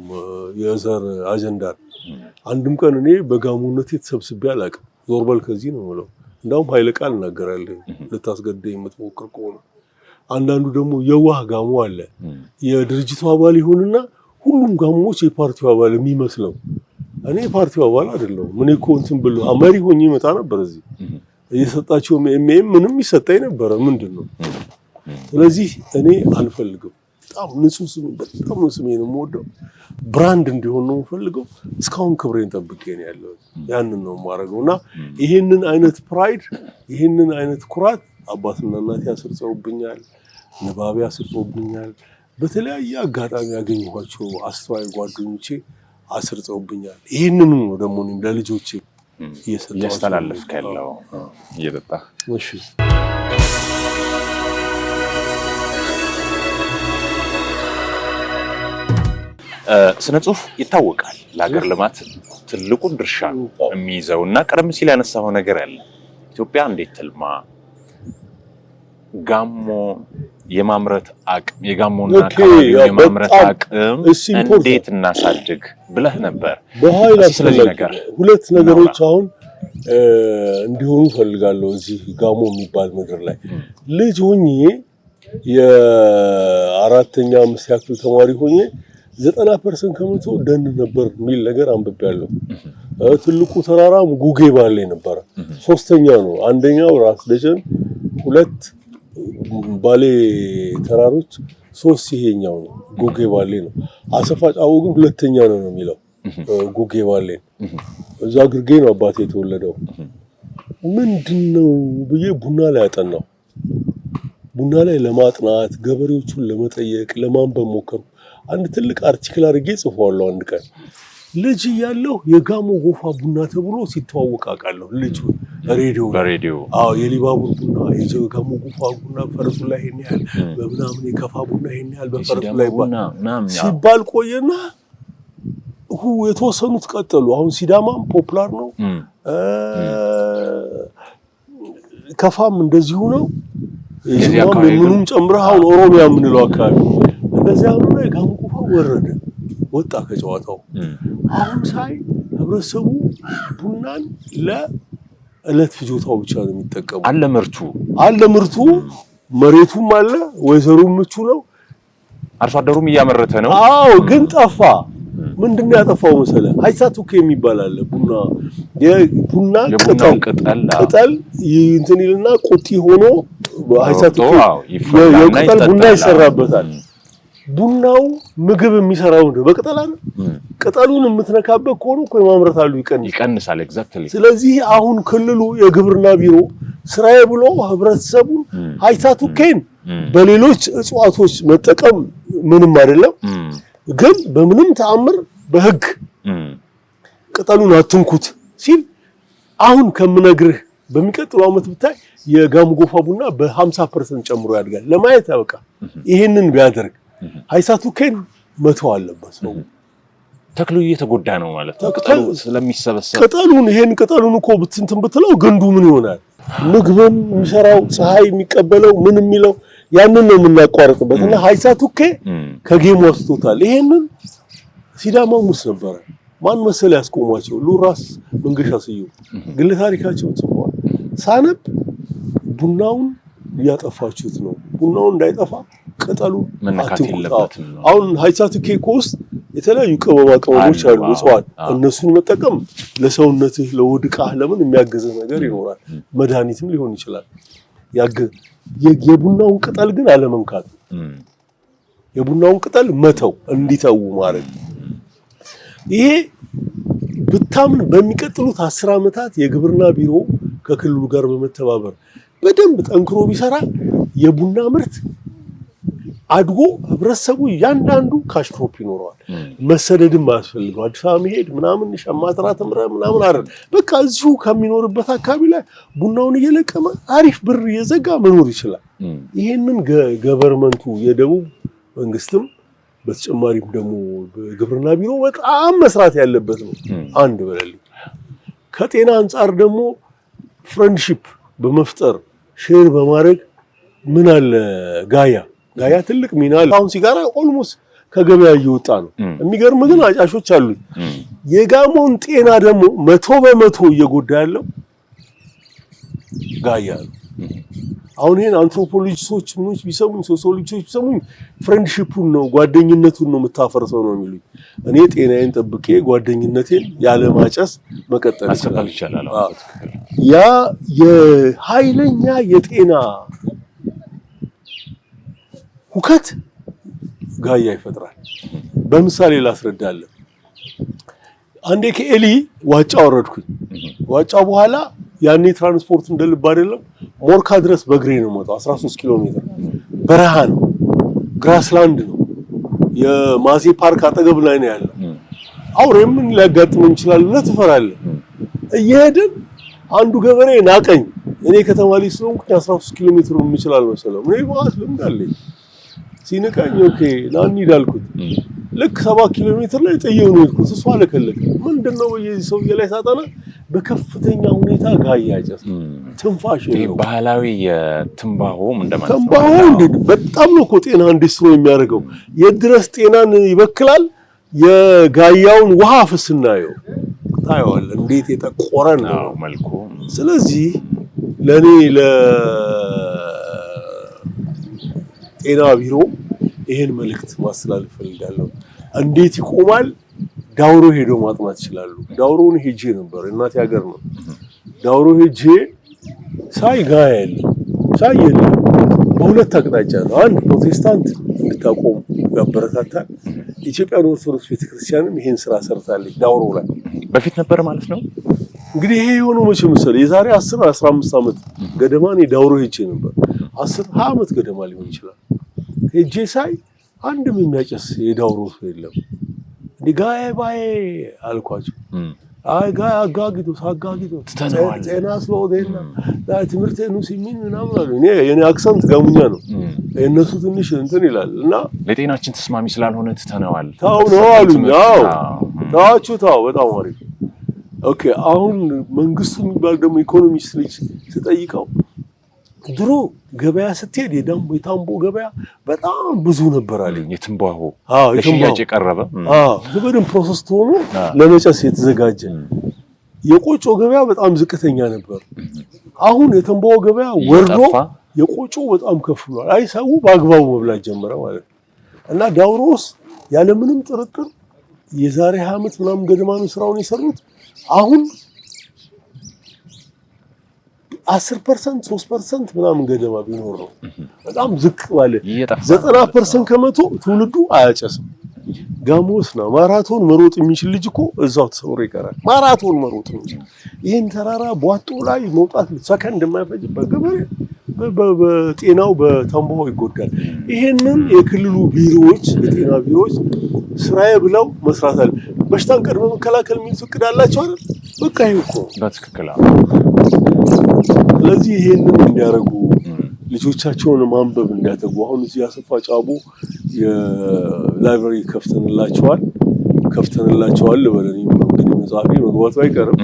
የዘር አጀንዳ አንድም ቀን እኔ በጋሞነት የተሰብስቤ አላውቅም ዞርበል ከዚህ ነው ማለት እንዳውም ኃይለ ቃል እናገራለሁ ለታስገደኝ የምትሞክር ከሆነ አንዳንዱ ደግሞ የዋህ ጋሞ አለ የድርጅቱ አባል ይሆንና ሁሉም ጋሞች የፓርቲው አባል የሚመስለው እኔ ፓርቲው አባል አይደለም ምን እኮ እንትን ብሎ አመሪ ሆኜ መጣ ነበር እዚህ እየሰጣቸው ምንም ይሰጣይ ነበር ምንድነው ስለዚህ እኔ አልፈልግም በጣም ንጹህ ስም በጣም ነው ስሜን የምወደው ብራንድ እንዲሆን ነው የምፈልገው እስካሁን ክብሬን ጠብቄ ነው ያለው ያንን ነው ማረገውና ይሄንን አይነት ፕራይድ ይሄንን አይነት ኩራት አባትና እናቴ አስርጸውብኛል ንባብ ያስርጸውብኛል በተለያየ አጋጣሚ ያገኘኋቸው አስተዋይ ጓደኞቼ አስርጸውብኛል ይሄንን ነው ደግሞ ለልጆቼ እያስተላለፍክ ያለው እየጠጣ እሺ ስነ ጽሁፍ ይታወቃል ለሀገር ልማት ትልቁን ድርሻ የሚይዘውና ቀደም ሲል ያነሳው ነገር አለ ኢትዮጵያ እንዴት ትልማ ጋሞ የማምረት አቅም የጋሞና አካባቢው የማምረት አቅም እንዴት እናሳድግ ብለህ ነበር በኃይል ስለዚህ ነገር ሁለት ነገሮች አሁን እንዲሆኑ ፈልጋለሁ እዚህ ጋሞ የሚባል ምድር ላይ ልጅ ሆኜ የአራተኛ አምስት ያክል ተማሪ ሆኜ 90% ከመቶ ደን ነበር ሚል ነገር አንብቤያለሁ ትልቁ ተራራም ጉጌ ባሌ ነበር ሶስተኛ ነው አንደኛው ራስ ደጀን ሁለት ባሌ ተራሮች ሶስት ይሄኛው ነው ጉጌ ባሌ ነው አሰፋ ጫው ግን ሁለተኛ ነው የሚለው ጉጌ ባሌ እዛ ግርጌ ነው አባቴ የተወለደው ምንድነው ብዬ ቡና ላይ አጠናው ቡና ላይ ለማጥናት ገበሬዎቹን ለመጠየቅ ለማንበብ ሞከርኩ አንድ ትልቅ አርቲክል አድርጌ ጽፏለሁ አንድ ቀን ልጅ ያለው የጋሞ ጎፋ ቡና ተብሎ ሲተዋወቅ አውቃለሁ ልጅ በሬዲዮ የሊባቡር ቡና የጋሞ ጎፋ ቡና ፈረሱ ላይ ሄን ያህል በምናምን የከፋ ቡና ሄን ያህል በፈረሱ ላይ ሲባል ቆየና የተወሰኑት ቀጠሉ አሁን ሲዳማም ፖፑላር ነው ከፋም እንደዚሁ ነው ምንም ጨምረህ አሁን ኦሮሚያ ምንለው አካባቢ እንደዚህ አሁን የጋሞ ጎፋ ወረደ ወጣ ከጨዋታው አሁን ሳይ ህብረተሰቡ ቡናን ለእለት ፍጆታው ብቻ ነው የሚጠቀመው አለ ምርቱ መሬቱም አለ ወይዘሩም ምቹ ነው አርሶ አደሩም እያመረተ ነው አዎ ግን ጠፋ ምንድነው ያጠፋው መሰለ ሃይሳቱኬ የሚባል አለ ቡና ቅጠል እንትን ይልና ቁጢ ሆኖ ሃይሳቱኬ የቅጠል ቡና ይሰራበታል ቡናው ምግብ የሚሰራው ነው በቅጠል አይደል ቅጠሉን የምትነካበት ኮኑ እኮ የማምረታሉ ይቀንሳል ኤግዛክትሊ ስለዚህ አሁን ክልሉ የግብርና ቢሮ ስራዬ ብሎ ህብረተሰቡን ሃይሳቱኬን በሌሎች እጽዋቶች መጠቀም ምንም አይደለም ግን በምንም ተአምር በህግ ቅጠሉን አትንኩት ሲል አሁን ከምነግርህ በሚቀጥለው አመት ብታይ የጋሞ ጎፋ ቡና በ50% ጨምሮ ያድጋል ለማየት ያበቃ ይሄንን ቢያደርግ ሃይሳቱኬን መተው አለበት ነው ተክሉ እየተጎዳ ነው ማለት ነው ቅጠሉ ስለሚሰበሰብ ቅጠሉን እኮ ብትንትን ብትለው ግንዱ ምን ይሆናል ምግብም የሚሰራው ፀሐይ የሚቀበለው ምን የሚለው ያንን ነው የምናቋርጥበትና ሃይሳቱኬ ከጌም ወስቶታል ይሄንን ሲዳማ ሙስ ነበር ማን መሰለ ያስቆማቸው ሉራስ መንገሻ ስዩ ግለ ታሪካቸው ጽፏል ሳነብ ቡናውን ያጠፋችሁት ነው ቡናው እንዳይጠፋ ቅጠሉ መነካት የለበትም አሁን ሃይሳቱኬ ኮስ የተለያዩ ቅመሞች አሉ እጽዋት እነሱን መጠቀም ለሰውነትህ ለወድቃ ለምን የሚያገዘ ነገር ይኖራል መድኃኒትም ሊሆን ይችላል የቡናውን ቅጠል ግን አለመንካት የቡናውን ቅጠል መተው እንዲተው ማድረግ ይሄ ብታምን በሚቀጥሉት 10 አመታት የግብርና ቢሮ ከክልሉ ጋር በመተባበር በደንብ ጠንክሮ ቢሰራ የቡና ምርት አድጎ ህብረተሰቡ ያንዳንዱ ካሽ ክሮፕ ይኖረዋል መሰደድም ማስፈልገው አዲስ አበባ መሄድ ምናምን ሸማትራ ተምረ ምናምን አይደል በቃ እዚሁ ከሚኖርበት አካባቢ ላይ ቡናውን እየለቀመ አሪፍ ብር እየዘጋ መኖር ይችላል ይሄንን ገቨርመንቱ የደቡብ መንግስትም በተጨማሪም ደግሞ በግብርና ቢሮ በጣም መስራት ያለበት ነው አንድ በለልኝ ከጤና አንፃር ደግሞ ፍሬንድሺፕ በመፍጠር ሼር በማድረግ ምን አለ ጋያ ትልቅ ሚና አሁን ሲጋራ ኦልሞስት ከገበያ እየወጣ ነው የሚገርም ግን አጫሾች አሉ የጋሞን ጤና ደግሞ 100% እየጎዳ ያለው ጋያ ነው አሁን ይሄን አንትሮፖሎጂስቶች ምኖች ቢሰሙኝ ሶሲዮሎጂስቶች ቢሰሙኝ ፍሬንድሺፑን ነው ጓደኝነቱን ነው የምታፈርሰው ነው የሚሉኝ እኔ ጤናዬን ጠብቄ ጓደኝነቴን ያለ ማጨስ መቀጠል ይችላል ያ የኃይለኛ የጤና ሁከት ጋያ ይፈጥራል። በምሳሌ ላስረዳለሁ። አንዴ ከኤሊ ዋጫ ወረድኩኝ። ዋጫ በኋላ ያኔ ትራንስፖርት እንደልብ አይደለም። ሞርካ ድረስ በእግሬ ነው የምወጣው 13 ኪሎ ሜትር በረሃ ነው፣ ግራስላንድ ነው። የማዜ ፓርክ አጠገብ ላይ ነው ያለው። አውሬ ምን ሊያጋጥመኝ ይችላል ብለህ ትፈራለህ። እየሄድን አንዱ ገበሬ ናቀኝ። እኔ ከተማ ላይ ስለሆንኩ 13 ኪሎ ሜትር የምችላል መሰለው። እኔ ማለት ልምድ አለኝ። ሲነቃኝ ኦኬ ና እንሂድ አልኩት። ልክ 7 ኪሎ ሜትር ላይ ጥዬው ነው የሄድኩት። እሱ አለከለከ። ምንድነው በየዚህ ሰውዬ ላይ ሳጠና በከፍተኛ ሁኔታ ጋያ ያጨስ ትንፋሽ ነው። ባህላዊ የትንባሆም እንደማለት ነው። ትንባሆ በጣም ነው እኮ ጤና እንዲስሮ የሚያደርገው። የድረስ ጤናን ይበክላል። የጋያውን ውሃ ፍስናየው ታየዋለህ እንዴት የጠቆረ ነው መልኩ። ስለዚህ ለኔ ለጤና ቢሮ ይሄን መልእክት ማስተላለፍ ፈልጋለሁ። እንዴት ይቆማል? ዳውሮ ሄዶ ማጥናት ይችላሉ። ዳውሮን ሄጄ ነበር፣ እናቴ ሀገር ነው። ዳውሮ ሄጄ ሳይ ጋያ የለም፣ ሳይ የለም። በሁለት አቅጣጫ ነው። አንድ ፕሮቴስታንት እንድታቆም ያበረታታል። ኢትዮጵያን ኦርቶዶክስ ቤተክርስቲያንም ይሄን ስራ ሰርታለች። ዳውሮ ላይ በፊት ነበር ማለት ነው። እንግዲህ ይሄ የሆነው መቼ መሰለህ? የዛሬ 10-15 ዓመት ገደማ እኔ ዳውሮ ሄጄ ነበር። 10-20 ዓመት ገደማ ሊሆን ይችላል። ሄጄ ሳይ አንድም የሚያጨስ የዳውሮ ሰው የለም። ጋዬ ባዬ አልኳቸው። አይ ጋይ አጋጊቶ ጤና ስለወደና ትምህርቴኑ ሲሚን ምናምን አሉ። እኔ የኔ አክሰንት ጋሙኛ ነው፣ የእነሱ ትንሽ እንትን ይላል እና ለጤናችን ተስማሚ ስላልሆነ ትተነዋል። ታው ነው አሉኝ። አዎ ታዋችሁ ታው በጣም አሪፍ ኦኬ። አሁን መንግስቱ የሚባል ደግሞ ኢኮኖሚስት ልጅ ስጠይቀው ድሮ ገበያ ስትሄድ የታምቦ ገበያ በጣም ብዙ ነበር አለኝ። የትንባሆ ለሽያጭ የቀረበ በደንብ ፕሮሰስ ሆኖ ለመጨስ የተዘጋጀ። የቆጮ ገበያ በጣም ዝቅተኛ ነበር። አሁን የትንባሆ ገበያ ወርዶ የቆጮ በጣም ከፍ ብሏል። አይ ሰው በአግባቡ መብላት ጀመረ ማለት ነው። እና ዳውሮስ ያለምንም ጥርጥር የዛሬ 20 ዓመት ምናምን ገደማ ነው ስራውን የሰሩት። አሁን 10% 3% ምናምን ገደማ ቢኖር ነው። በጣም ዝቅ ባለ 90% ከመቶ ትውልዱ አያጨስም። ጋሞስና ማራቶን መሮጥ የሚችል ልጅ እኮ እዛው ተሰውሮ ይቀራል። ማራቶን መሮጥ ነው። ይሄን ተራራ ቧጦ ላይ መውጣት ሰከንድ የማይፈጅበት ገበሬ በጤናው በትንባሆ ይጎዳል። ይሄንን የክልሉ ቢሮዎች የጤና ቢሮዎች ስራዬ ብለው መስራት አለ። በሽታን ቀድሞ መከላከል የሚል ፍቅድ አላቸው አይደል? በቃ ይሄ እኮ በትክክል። ስለዚህ ይሄንን እንዲያደርጉ ልጆቻቸውን ማንበብ እንዲያተጉ አሁን እዚህ አሰፋ ጫቦ የላይብረሪ ከፍተንላቸዋል በለኝ። እንግዲህ መጽሐፌ መግባቱ አይቀርም።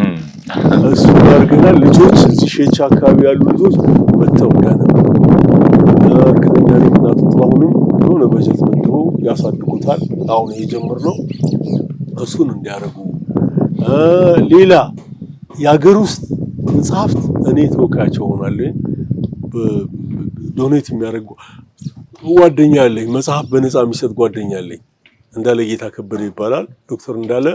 እሱ አድርገናል። ልጆች እዚህ ሼቻ አካባቢ ያሉ ልጆች መጥተው እንዲያነቡ እርግጠኛ ነኝ። እናቱ ጥላሁንም የሆነ በጀት መድበው ያሳድጉታል። አሁን ይሄ ጀምር ነው። እሱን እንዲያደርጉ ሌላ የሀገር ውስጥ መጽሐፍት እኔ ተወካያቸው ሆናለሁ። ዶኔት የሚያደርጉ ጓደኛ አለኝ። መጽሐፍ በነፃ የሚሰጥ ጓደኛ አለኝ። እንዳለ ጌታ ከበደ ይባላል። ዶክተር እንዳለ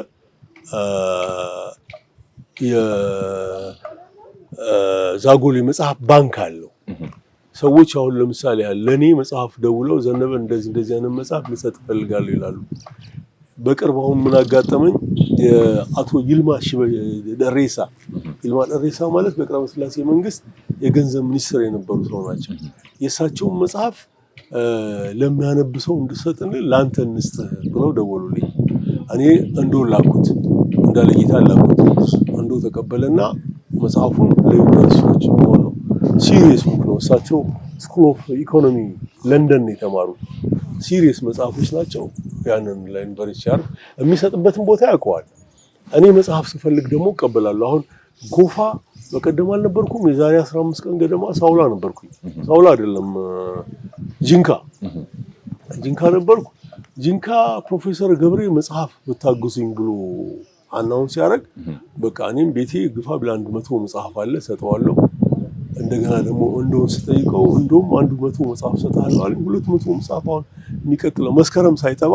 የዛጎል መጽሐፍ ባንክ አለው። ሰዎች አሁን ለምሳሌ ለኔ መጽሐፍ ደውለው ዘነበ እንደዚህ አይነት መጽሐፍ ልሰጥ እፈልጋለሁ ይላሉ። በቅርብ አሁን ምን አጋጠመኝ? የአቶ ይልማ ደሬሳ ማለት በቀዳማዊ ኃይለ ሥላሴ መንግስት የገንዘብ ሚኒስትር የነበሩ ሰው ናቸው። የእሳቸውን መጽሐፍ ለሚያነብሰው እንድሰጥን ላንተ እንስጥህ ብለው ደወሉልኝ። እኔ ላኩት፣ እንዳለ ጌታ ላኩት። ተቀበለና መጽሐፉን ለዩኒቨርሲቲዎች ሆኖ ሲሪየስ ቡክ ነው። እሳቸው ስኩል ኦፍ ኢኮኖሚ ለንደን የተማሩት ሲሪየስ መጽሐፎች ናቸው። ያንን ለዩኒቨርሲቲ ያርፍ የሚሰጥበትን ቦታ ያውቀዋል። እኔ መጽሐፍ ስፈልግ ደግሞ እቀበላለሁ። አሁን ጎፋ በቀደም አልነበርኩም? የዛሬ 15 ቀን ገደማ ሳውላ ነበርኩኝ። ሳውላ አይደለም ጂንካ ነበርኩ። ጂንካ ፕሮፌሰር ገብሬ መጽሐፍ ብታግዙኝ ብሎ አናውንስ ሲያደርግ በቃ እኔም ቤቴ ግፋ ብላ 100 መጽሐፍ አለ ሰጠዋለሁ። እንደገና ደግሞ እንደውን ስጠይቀው እንደውም 100 መጽሐፍ ሰጣለሁ አለኝ። 200 መጽሐፍ አሁን የሚቀጥለው መስከረም ሳይጠባ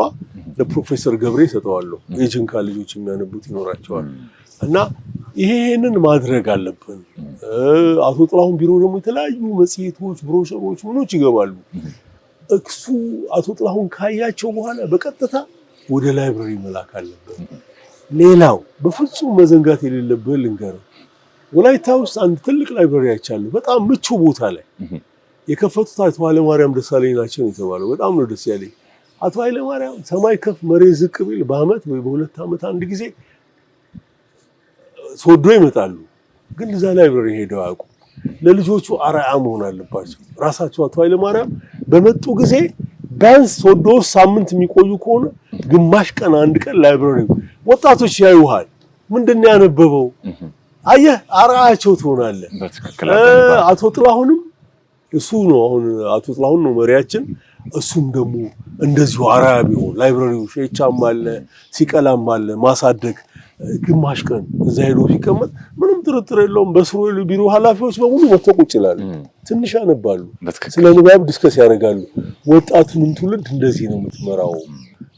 ለፕሮፌሰር ገብሬ ሰጠዋለሁ። የጂንካ ልጆች የሚያነቡት ይኖራቸዋል። እና ይሄንን ማድረግ አለብን። አቶ ጥላሁን ቢሮ ደግሞ የተለያዩ መጽሔቶች፣ ብሮሸሮች ምኖች ይገባሉ። እሱ አቶ ጥላሁን ካያቸው በኋላ በቀጥታ ወደ ላይብረሪ መላክ አለበት። ሌላው በፍጹም መዘንጋት የሌለበት ልንገርህ፣ ወላይታ ውስጥ አንድ ትልቅ ላይብረሪ አይቻለሁ። በጣም ምቹ ቦታ ላይ የከፈቱት አቶ ኃይለማርያም ደሳለኝ ናቸው የተባለው። በጣም ነው ደስ ያለኝ። አቶ ኃይለማርያም ሰማይ ከፍ መሬት ዝቅ ቢል በአመት ወይ በሁለት አመት አንድ ጊዜ ሶዶ ይመጣሉ። ግን እዛ ላይብረሪ ሄደው አያውቁም። ለልጆቹ አርአያ መሆን አለባቸው። ራሳቸው አቶ ኃይለማርያም በመጡ ጊዜ ቢያንስ ሶዶ ሳምንት የሚቆዩ ከሆነ ግማሽ ቀን አንድ ቀን ላይብረሪ ወጣቶች ያዩሃል። ምንድነው ያነበበው? አየህ አርአያቸው ትሆናለህ። አቶ ጥላሁንም እሱ ነው አሁን አቶ ጥላሁን ነው መሪያችን። እሱም ደግሞ እንደዚሁ አርአያ ቢሆን ላይብረሪው ሼቻም አለ ሲቀላም አለ ማሳደግ ግማሽ ቀን እዛ ሄዶ ሲቀመጥ ምንም ጥርጥር የለውም በስሩ ያሉ ቢሮ ኃላፊዎች በሙሉ ወጥተው ቁጭ ይላሉ። ትንሽ ያነባሉ፣ ስለ ንባብ ዲስከስ ያደርጋሉ። ወጣቱንም ትውልድ እንደዚህ ነው የምትመራው።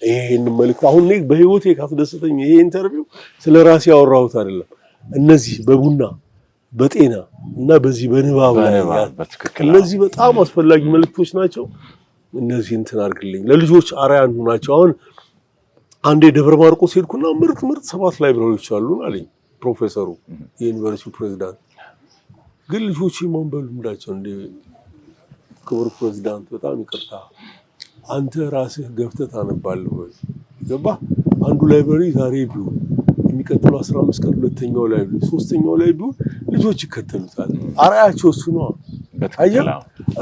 ይሄን መልእክት አሁን እኔ በህይወቴ ካስደሰተኝ ይሄ ኢንተርቪው ስለ ራሴ ያወራሁት አይደለም። እነዚህ በቡና በጤና እና በዚህ በንባብ ላይ እነዚህ በጣም አስፈላጊ መልእክቶች ናቸው። እነዚህ እንትን አድርግልኝ ለልጆች አርአያ ናቸው። አሁን አንዴ ደብረ ማርቆስ ሄድኩና ምርጥ 7 ላይብረሪዎች አሉን አለኝ ፕሮፌሰሩ የዩኒቨርሲቲ ፕሬዝዳንት። ግን ልጆች ማንበብ ልምዳቸው እንደ ክቡር ፕሬዝዳንት በጣም ይቅርታ አንተ ራስህ ገብተህ ታነባለህ ወይ? ገባህ? አንዱ ላይብረሪ ዛሬ ቢሆን የሚቀጥለው 15 ቀን ሁለተኛው ላይብረሪ ሶስተኛው ላይ ቢሆን ልጆች ይከተሉታል። አርአያቸው እሱ ነው። አየህ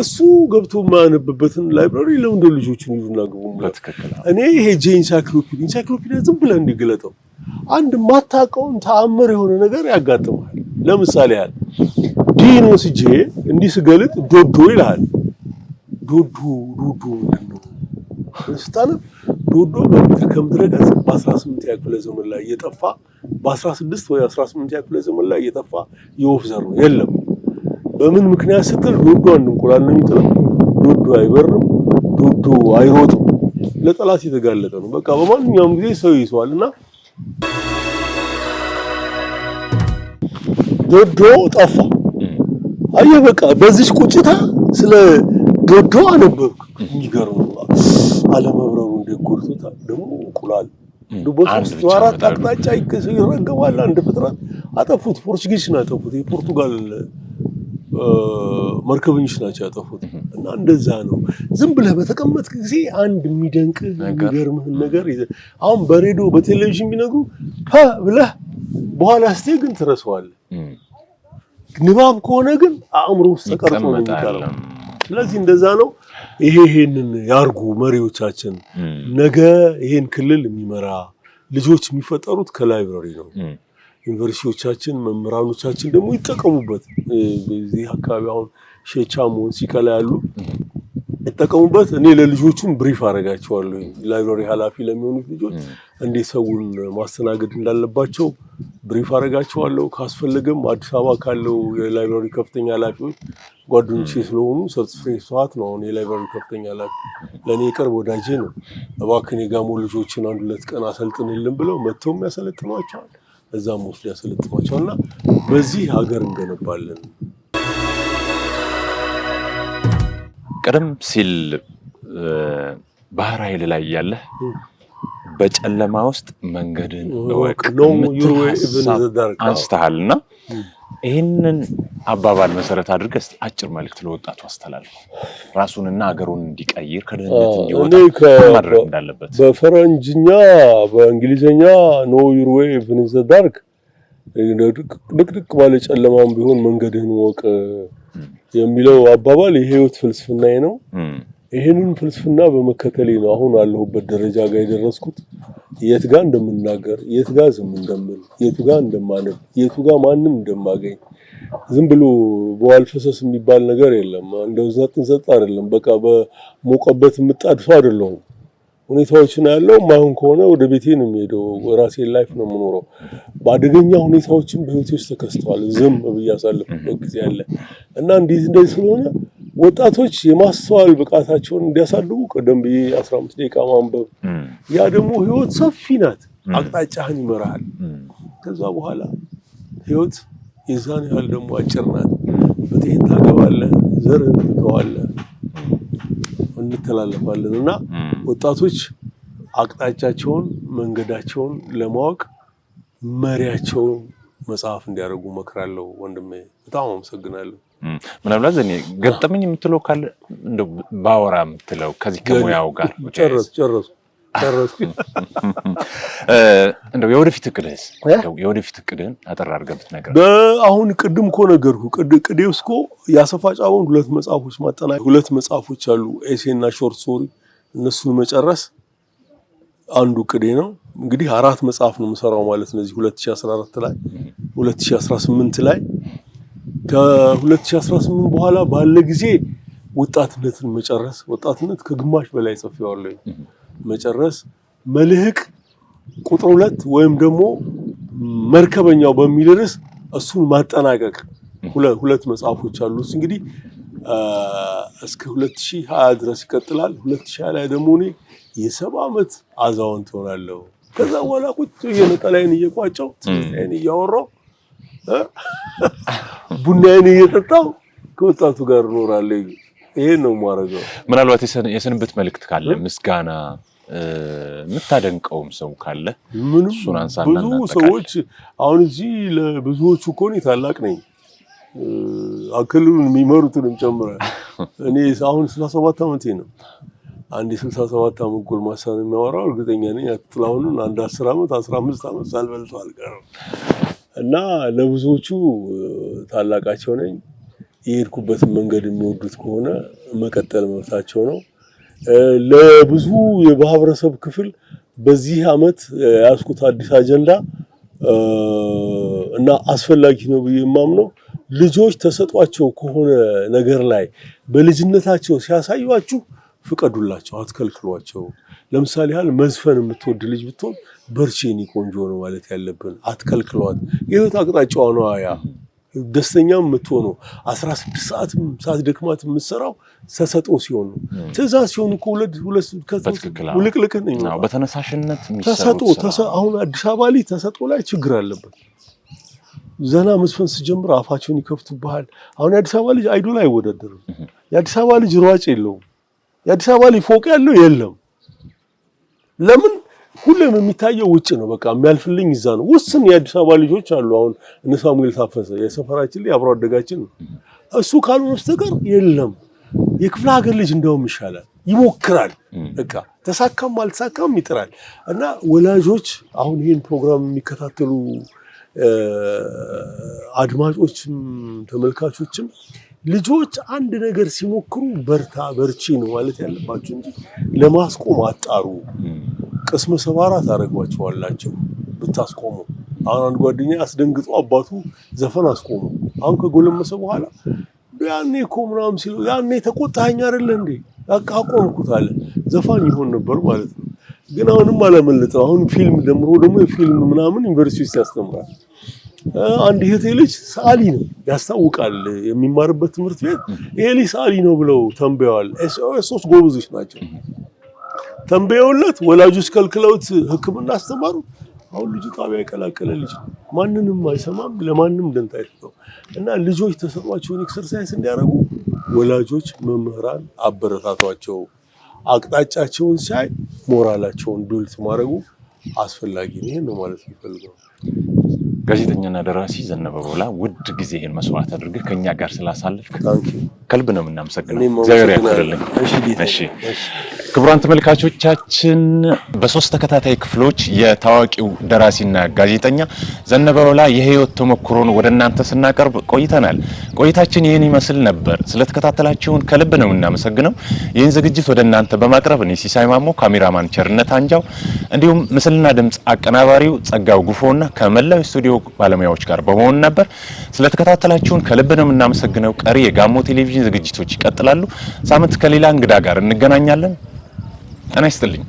እሱ ገብቶ የማያነብበትን ላይብረሪ ለምን ልጆችን ይዙና ግቡ? እኔ ይሄ ኢንሳይክሎፒዲያ ዝም ብለህ እንዲገለጠው አንድ ማታውቀውን ተአምር የሆነ ነገር ያጋጥማል። ለምሳሌ ያህል ዲን ወስጄ እንዲህ ስገልጥ ዶዶ ይልሃል። ዶዶ ምንድነው? ስታነብ ዶዶ ከምድረ ገጽ በ18 ክፍለ ዘመን ላይ እየጠፋ በ16 ወይ 18 ክፍለ ዘመን ላይ እየጠፋ የወፍ ዘር ነው። የለም በምን ምክንያት ስትል ዶዶ አንድ እንቁላል ነው የሚጥለው። ዶዶ አይበርም፣ ዶዶ አይሮጥም። ለጠላት የተጋለጠ ነው። በቃ በማንኛውም ጊዜ ሰው ይይዘዋልና ዶዶ ጠፋ። አየህ በቃ በዚህ ቁጭታ ስለ ዶዶ አነበብክ። የሚገርም አለመብረሩ እንደጎርቶታል። ደግሞ እንቁላል በሶስት አራት አቅጣጫ ይረገባል። አንድ ፍጥረት አጠፉት። ፖርቹጊዝ ነው ያጠፉት። የፖርቱጋል መርከበኞች ናቸው ያጠፉት። እና እንደዛ ነው። ዝም ብለህ በተቀመጥክ ጊዜ አንድ የሚደንቅ የሚገርምህን ነገር አሁን በሬዲዮ በቴሌቪዥን ቢነግሩ ብለህ በኋላ ስትይ ግን ትረሳዋለህ። ንባብ ከሆነ ግን አእምሮ ውስጥ ተቀርጾ ነው የሚቀረው። ስለዚህ እንደዛ ነው። ይሄንን ያርጉ መሪዎቻችን። ነገ ይሄን ክልል የሚመራ ልጆች የሚፈጠሩት ከላይብረሪ ነው። ዩኒቨርሲቲዎቻችን መምህራኖቻችን ደግሞ ይጠቀሙበት። በዚህ አካባቢ አሁን ሼቻሞን ሲቀላ ያሉ ይጠቀሙበት። እኔ ለልጆቹም ብሪፍ አደርጋቸዋለሁ። ላይብረሪ ኃላፊ ለሚሆኑት ልጆች እንዴት ሰውን ማስተናገድ እንዳለባቸው ብሪፍ አደርጋቸዋለሁ። ካስፈልገም አዲስ አበባ ካለው የላይብረሪ ከፍተኛ ኃላፊዎች ጓደኞቼ ስለሆኑ ሰርቲፊኬት ሰዓት ነው። አሁን የላይብረሪ ከፍተኛ ኃላፊ ለእኔ ቅርብ ወዳጄ ነው። እባክህ የጋሞ ልጆችን 1-2 ቀን አሰልጥንልን ብለው መጥተው ያሰለጥኗቸዋል። እዛም ወስድ ያሰለጥኗቸውና በዚህ ሀገር እንገነባለን። ቀደም ሲል ባህር ኃይል ላይ ያለ በጨለማ ውስጥ መንገድን እወቅ አንስተሃልና ይህንን አባባል መሰረት አድርገህ አጭር መልእክት ለወጣቱ አስተላልፍ። ራሱንና ሀገሩን እንዲቀይር ከድህነት እንዲወጣ ማድረግ እንዳለበት በፈረንጅኛ በእንግሊዝኛ ኖ ዩር ዌይ ኢቭን ዘ ዳርክ ድቅድቅ ባለ ጨለማም ቢሆን መንገድህን እወቅ የሚለው አባባል የህይወት ፍልስፍናዬ ነው። ይሄንን ፍልስፍና በመከተሌ ነው አሁን ያለሁበት ደረጃ ጋር የደረስኩት። የት ጋር እንደምናገር፣ የት ጋር ዝም እንደምል፣ የቱ ጋር እንደማነብ፣ የቱ ጋር ማንን እንደማገኝ ዝም ብሎ በዋል ፈሰስ የሚባል ነገር የለም። እንደው ዘጥ አይደለም። በቃ በሞቀበት የምጣድፈው አይደለም። ሁኔታዎችን ያለው ማሁን ከሆነ ወደ ቤቴ ነው የሚሄደው። ራሴን ላይፍ ነው የምኖረው። በአደገኛ ሁኔታዎችን በህይወቴ ውስጥ ተከስተዋል። ዝም ብዬ ያሳለፍኩበት ጊዜ አለ እና እንደዚህ ስለሆነ ወጣቶች የማስተዋል ብቃታቸውን እንዲያሳድጉ ቀደም ብዬ 15 ደቂቃ ማንበብ፣ ያ ደግሞ ህይወት ሰፊ ናት። አቅጣጫህን ይመራሃል። ከዛ በኋላ ህይወት የዛን ያህል ደግሞ አጭር ናት። በጤን ታገባለህ፣ ዘርህን ትተዋለህ። እንተላለፋለንና ወጣቶች አቅጣጫቸውን መንገዳቸውን ለማወቅ መሪያቸውን መጽሐፍ እንዲያደርጉ መክራለሁ። ወንድሜ በጣም አመሰግናለሁ። ምናልባት ዘኔ ገጠመኝ የምትለው ካለ እንደው ባወራ የምትለው ከዚህ ከሙያው ጋር ጨረስኩ። እንደው የወደፊት እቅድህስ የወደፊት እቅድህን አጠር አድርገህ ብትነግረን። አሁን ቅድም እኮ ነገርኩህ። ቅዴው እስኮ ያሰፋ ጫቦን 2 መጽሐፎች ማጠናቀቅ 2 መጽሐፎች አሉ ኤሴ እና ሾርት ስቶሪ እነሱን መጨረስ አንዱ ቅዴ ነው። እንግዲህ 4 መጽሐፍ ነው የምሰራው ማለት ነው። እዚህ 2014 ላይ 2018 ላይ ከ2018 በኋላ ባለ ጊዜ ወጣትነትን መጨረስ ወጣትነት ከግማሽ በላይ ጽፌዋለሁ መጨረስ መልህቅ ቁጥር 2 ወይም ደግሞ መርከበኛው በሚል ርዕስ እሱን ማጠናቀቅ 2 መጽሐፎች አሉ። እንግዲህ እስከ 2020 ድረስ ይቀጥላል። 2020 ላይ ደግሞ እኔ የ70 ዓመት አዛውንት ሆናለሁ። ከዛ በኋላ ቁጭ የነጠላይን እየቋጨው ትንታይን እያወራው ቡናዬን እየጠጣው ከወጣቱ ጋር እኖራለሁ። ይሄ ነው ማረጋው። ምናልባት የስንብት መልእክት ካለ ምስጋና የምታደንቀውም ሰው ካለ እሱን አንሳና ብዙ ሰዎች አሁን እዚህ ለብዙዎቹ እኮ እኔ ታላቅ ነኝ። አክሉን የሚመሩትንም ጨምረ እኔ አሁን 67 ዓመቴ ነው። አንድ 67 ዓመት ጎልማሳ ነው የሚያወራው። እርግጠኛ ነኝ አጥላሁንን አንድ 10 ዓመት 15 ዓመት ሳልበልጠው አልቀረም እና ለብዙዎቹ ታላቃቸው ነኝ። የሄድኩበትን መንገድ የሚወዱት ከሆነ መቀጠል መብታቸው ነው። ለብዙ የማህበረሰብ ክፍል በዚህ ዓመት ያስኩት አዲስ አጀንዳ እና አስፈላጊ ነው ብዬ የማምነው ልጆች ተሰጧቸው ከሆነ ነገር ላይ በልጅነታቸው ሲያሳዩአችሁ ፍቀዱላቸው፣ አትከልክሏቸው። ለምሳሌ ያህል መዝፈን የምትወድ ልጅ ብትሆን በርቺኒ ቆንጆ ነው ማለት ያለብን፣ አትከልክሏት። የህይወት አቅጣጫዋ ነው ያ። ደስተኛም የምትሆነው 16 ሰዓትም ሳትደክማት የምትሰራው ተሰጥኦ ሲሆን ነው። ትእዛዝ ሲሆን እኮ ውልቅልቅን ነው በተነሳሽነት ተሰጥኦ። አሁን አዲስ አበባ ላይ ተሰጥኦ ላይ ችግር አለበት። ዘና መስፈን ሲጀምር አፋቸውን ይከፍቱብሃል። አሁን የአዲስ አበባ ልጅ አይዶል አይወዳደርም። የአዲስ አበባ ልጅ ሯጭ የለውም። የአዲስ አበባ ልጅ ፎቅ ያለው የለም። ለምን? ሁሉም የሚታየው ውጭ ነው። በቃ የሚያልፍልኝ እዛ ነው። ውስን የአዲስ አበባ ልጆች አሉ። አሁን እነ ሳሙኤል ታፈሰ የሰፈራችን ላይ አብሮ አደጋችን ነው። እሱ ካልሆነ በስተቀር የለም። የክፍለ ሀገር ልጅ እንደውም ይሻላል፣ ይሞክራል። በቃ ተሳካም አልተሳካም ይጥራል። እና ወላጆች አሁን ይሄን ፕሮግራም የሚከታተሉ አድማጮችም ተመልካቾችም ልጆች አንድ ነገር ሲሞክሩ በርታ በርቺ ነው ማለት ያለባቸው እንጂ ለማስቆም አጣሩ። ቅስም ሰባራ ታደርጓቸዋላችሁ ብታስቆሙ። አሁን አንድ ጓደኛ አስደንግጦ አባቱ ዘፈን አስቆሙ። አሁን ከጎለመሰ በኋላ ያኔ እኮ ምናምን ሲሉ ያኔ ተቆጣኸኝ አይደለ እንዴ በቃ አቆምኩት አለ። ዘፋኝ ይሆን ነበር ማለት ነው። ግን አሁንም አላመለጠው። አሁን ፊልም ደግሞ የፊልም ምናምን ዩኒቨርሲቲ ውስጥ ያስተምራል። አንድ እህቴ ልጅ ሰዓሊ ነው ያስታውቃል። የሚማርበት ትምህርት ቤት ይሄ ልጅ ሰዓሊ ነው ብለው ተንበየዋል። ኤስኦኤሶች ጎበዞች ናቸው። ተንበየውለት ወላጆች ከልክለውት ሕክምና አስተማሩ። አሁን ልጁ ጣቢያ የቀላቀለ ልጅ ነው። ማንንም አይሰማም፣ ለማንም ደንታ አይሰጠው። እና ልጆች ተሰጧቸውን ኤክሰርሳይዝ እንዲያደርጉ ወላጆች መምህራን አበረታቷቸው። አቅጣጫቸውን ሳይ ሞራላቸውን ቢልት ማድረጉ አስፈላጊ ነው ማለት ነው። ጋዜጠኛና ደራሲ ዘነበ ቦላ ውድ ጊዜህን መስዋዕት አድርገህ ከኛ ጋር ስላሳለፍክ ከልብ ነው የምናመሰግነው። እግዚአብሔር ያክብርልኝ። እሺ ክቡራን ተመልካቾቻችን በ3 ተከታታይ ክፍሎች የታዋቂው ደራሲና ጋዜጠኛ ዘነበ ቦላ የህይወት ተሞክሮን ወደ እናንተ ስናቀርብ ቆይተናል። ቆይታችን ይህን ይመስል ነበር። ስለተከታተላችሁን ከልብ ነው የምናመሰግነው። ይህን ዝግጅት ወደ እናንተ በማቅረብ እኔ ሲሳይ ማሞ፣ ካሜራማን ቸርነት አንጃው እንዲሁም ምስልና ድምጽ አቀናባሪው ጸጋው ጉፎና ከመላው ስቱዲዮ ባለሙያዎች ጋር በመሆን ነበር። ስለተከታተላችሁን ከልብ ነው የምናመሰግነው። ቀሪ የጋሞ ቴሌቪዥን ዝግጅቶች ይቀጥላሉ። ሳምንት ከሌላ እንግዳ ጋር እንገናኛለን። ጤና ይስጥልኝ።